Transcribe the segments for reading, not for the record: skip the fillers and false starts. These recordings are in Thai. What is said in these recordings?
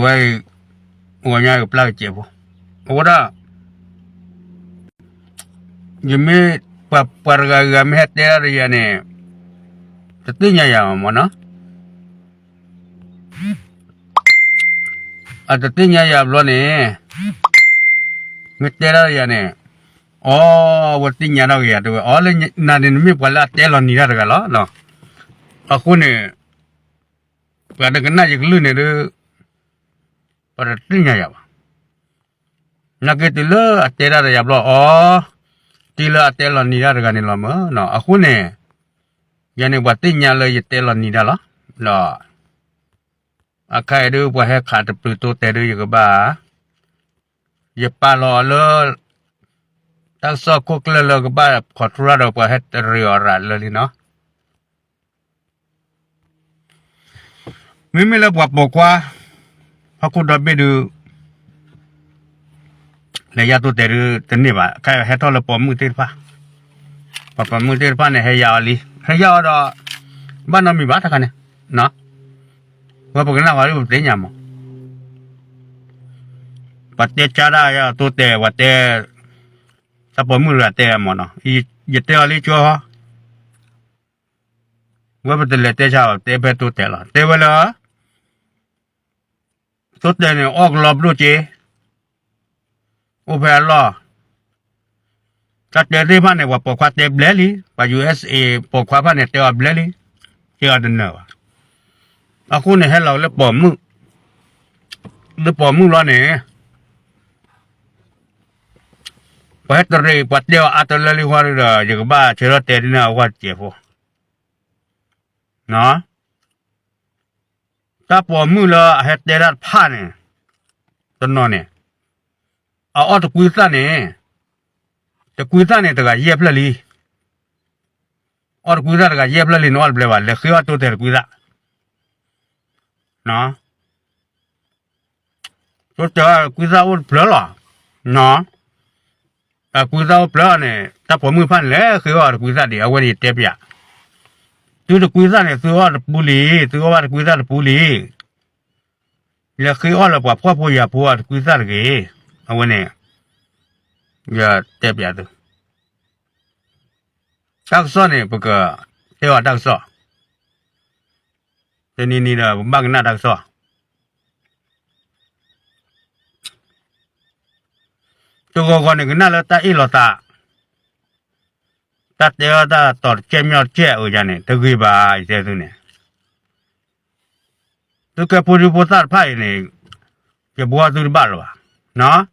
ไว้หัวใหญ่กับปลาเจ็บโอ้ด่ายังไม่parga meter ya ne tentunya ya mana tentunya ya belum ne meter ya ne oh waktunya nak ya tu oleh nanti ni pula telon ni ada kalau no aku ne pada kena je kelu ne tu pada tentunya ya nak itu le tera ya belum oh tila telon ni ada kan ni lama no aku ne yang ni waktunya le telon ni dah lah no akai tu buat hekat tu teru juga ba ya palo le tak sokok le ke ba kotura do buat het riora le ni no mimi le buat pokwa aku dah bedu le ya tu teru teni ba kai het le pom mu tir pa papa mu tir pa ne he ya ali he ya do ba no mi ba ta kan noว่าพวกนั้นว่ารู้เป็นยังมั้งปัจเจจาระยาตัวแต่ว่าแต่ถ้าผมมือละแต่มั้งเนาะอีเตออะไรชัวร์ว่าเป็นเลแต่เช้าแต่เป็นตัวแต่ละแต่เวลาตัวแต่เนี่ยออกรอบรู้จีโอเปร่าล้อถ้าแต่ที่พันเนี่ยว่าปกครองแต่เบลลี่ไป USA ปกครองพันเนี่ยแต่ว่าเบลลี่เจ้าเดินเนาะaku ni hello le pomu lo ni pahetri patio atalali warida jaga ba chero terina wat jefo no ta pomu lo heterat phane tono ni a ot kuisa ni te kuisa ni ta ga yeplali or kuisa ga yeplali no al blewa le khwa to ter kuisa nó tôi chờ quý giáo plơ lọ nó quý giáo plơ này ta có mười phan lẽ khi ở quý gia để ở đây tiếp ya tôi được quý gia này tôi ở bù lì tôi ở quý gia là bù lì là khi ở là quảพ่อพ่อยาพ่อquý gia là cái ở đây giờ tiếp ya tôi đặc số này bây giờ theo đặc số thế nên là bằng nát đặc số tôi còn cái nào là ta ít là ta theo ta tọt kem nhau che ở nhà này tôi ghi bà thế thôi nè tôi cái phụ nữ sát phải này cái bùa tôi bắt rồi nó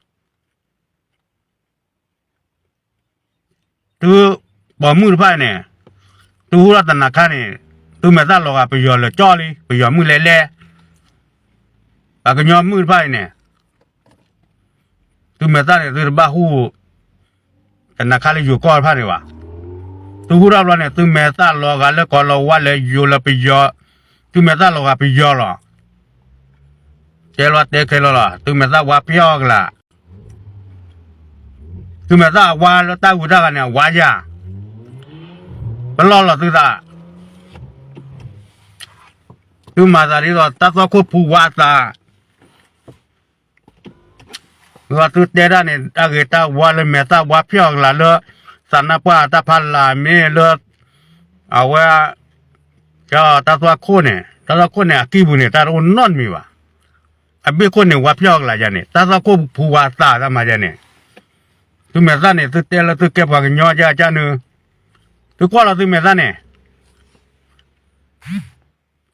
tôi bỏ mũi phải nè tôi hút ra tận nạc này tôi mới ra lò bây giờ là cho đi bây giờ mũi lẹ à cái nhóm mũi phải nè tôi mới ra này tôi ba hu tận nạc này vừa coi phải này wa tôi hút ra lò này tôi mới ra lò cái là còn lò qua là vừa là bây giờ tôi mới ra lò bây giờ rồi cái lò tê cái lò là tôi mới ra qua piao là tôi mới ra qua là ta hút ra cái này qua ya cái lò là tôi ra tôi mà ra đi rồi ta có cô phụ hoa ta rồi tôi để ra này ta người ta hoa lên mẹ ta hoa phiêu là lơ sản na pa ta phan là mẹ lơ à hoa cho ta có cô này kí bù này ta ôn non mi wa à biết cô này hoa phiêu là gì này ta có phụ hoa ta mà gì này tôi mẹ ra này tôi để là tôi kẹp vào cái nhỏ cha nữa tôi qua là tôi mẹ ra này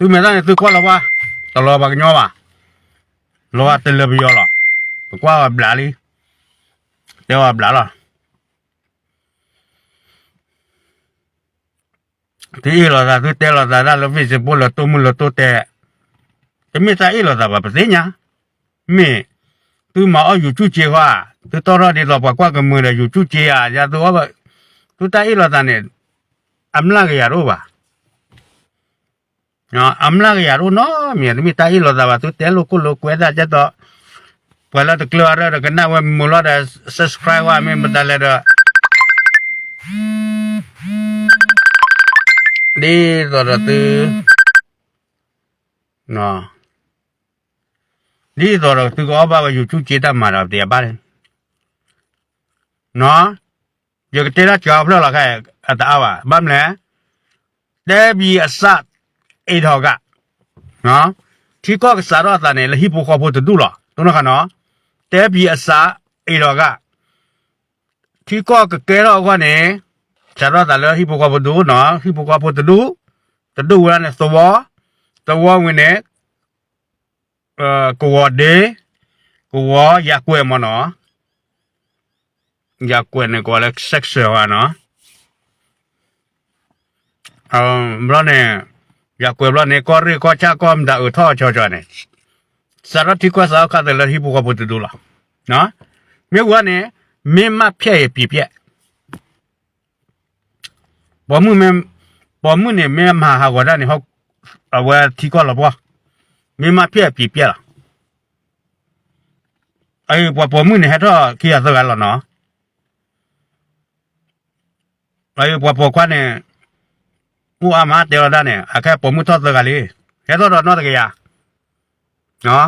tôi mới ra tôi qua là qua tao lo bằng nhau à lo tên là bây giờ là qua bả đi đeo bả là thì là ra tôi tên là ra vì sự bố là tôi muốn là tôi tệ cái mấy cái là bà phải nhá mẹ tôi mà ở YouTube chia hoa tôi tao ra đi rồi qua cái mưa là YouTube chia à ra tôi thấy là này ấm là cái gì đó bà amla ya ru no mi ta ilo da tu te lu ku da ja to pala to keluar da kena wa mula da subscribe wa me badale da di to da tu no นี่ตัวเราตัวก็ว่าอยู่ชุดเจตมาเราเดียบ้านเนาะอยู่กับเจตจอบแล้วล่ะแค่อัตอาว่าบ้านเนี่ยได้บีอัศไอ้ทอกะเนาะที่ก็สารวัตรเนี่ยแล้วฮิปโปคอพูดดูหรอตรงนั้นเนาะได้บีอัศไอ้ทอกะที่ก็เกล้ากันเนี่ยสารวัตรแล้วฮิปโปคอพูดดูเนาะฮิปโปคอพูดดูแล้วเนี่ยตัววันเนี่ยกัวเดกัวยากวยมันเนาะยากวยเนี่ยก็เล็กเซ็กซ์วะเนาะบล้อเนี่ยยากวยบล้อเนี่ยก็เรียกก็ชาก็มด่าท่อชอเนี่ยสารที่ก็สาวกันแต่ละที่พวกเขาพูดดูละเนาะเมื่อวันเนี่ยไม่มาเพี้ยปีเพี้ยพอมือเนี่ยไม่มาหาวันนั้นเนี่ยเขาเอาไว้ที่ก็ละปะไม่มาเพี้ยปีเพี้ยละไอ้พอมือเนี่ยให้ท่อขี้อะไรกันละเนาะไอ้พอควันเนี่ยกูอามาเดี๋ยวได้เนี่ยแค่ผมมือทอดกันเลยแค่ทอดนอตะกี้เนาะ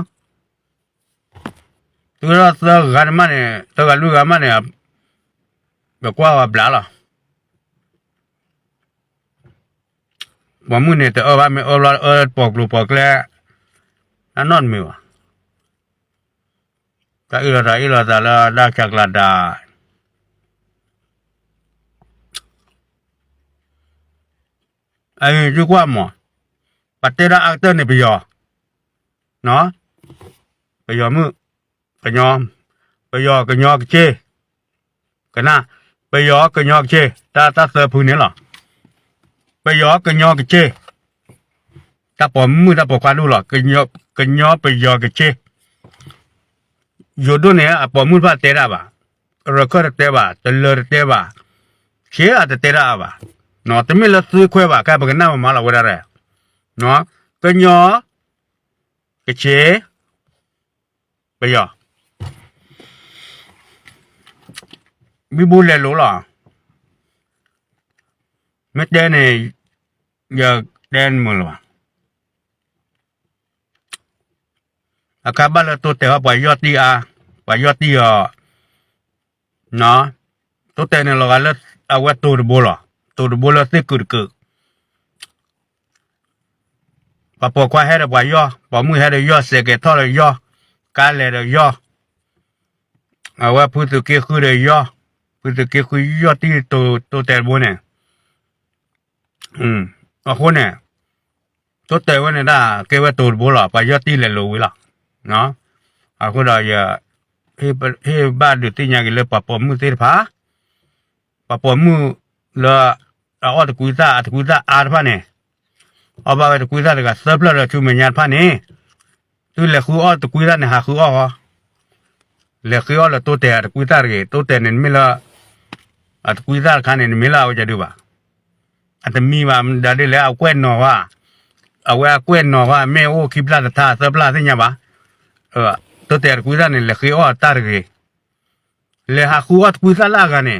ตัวเราเจอกันมาเนี่ยเจอกันลูกกันมาเนี่ยแบบว่าบลาล่ะผมมือเนี่ยแต่ว่าไม่ปอกลูกปอกแล้วนั่นนอนไม่วะก็อีหลาแล้วได้จากลาดาไอ้จุกว่าหมอปัตเตอร์อักเตอร์เนี่ยไปยอเนาะไปยอมือไปยอกันยอเจกันนะไปยอกันยอเจตาเสือพื้นนี่หรอไปยอกันยอเจตาผมมือตาปกวาดูหรอกันยอไปยอกันเจอยู่ด้วยเนี่ยผมมือพาเตะระบะรักก็เตะบะตะเลเตะบะเชื่อเตะระบะเนาะแต่ไม่ละซื้อคุยบะแค่บอกกันน้ามาละวันอะไรเนาะกันยอกันเจไปยอมีบุญเลยรู้หรอไม่ได้เนี่ยอยากเดินมือหรออาการบ้านเราตัวแต่ว่าปล่อยยอดที่เนาะตัวแต่เนี่ยเราก็เลิกเอาไว้ตัวบุญเราที่กุดพอปกว่าให้เราปล่อยยอพอมือให้เรายอเสกท่อเรายอการเลยเรายอเอาไว้พูดถึงเกี่ยวกับเรายอพูดถึงเกี่ยวกับยอที่ตัวแต่บุญเนี่ยเอาคนเนี่ยตัวแต่วันเนี่ยได้เกี่ยวกับตัวบุญหรอไปยอที่เลยรู้วิล่ะเนาะเอาคนเราอย่าให้บ้านดูที่ยังกินเลยปะปมมือเสียผาปะปมมือแล้วเอาตะกุยตาอาร์พาเนี่ยเอาไปตะกุยตาเด็กเสิร์ฟแล้วชูเมียนพาเนี่ยตัวเล็กคือตะกุยตาเนี่ยหาคือเล็กคือแล้วตัวแต่ตะกุยตาเด็กตัวแต่เนี่ยไม่ละตะกุยตาขันเนี่ยไม่ละเอาจะดูบ่อันแต่มีว่ามันได้แล้วเอาแควนนอว่าเอาไว้แควนนอว่าแม่โอ้คลิปลาท่าเสิร์ฟลาที่เนี่ยบ่ตัวแต่ตะกุยตาเนี่ยเล็กคือตาเด็กเลยหาคือตะกุยตาลากันเนี่ย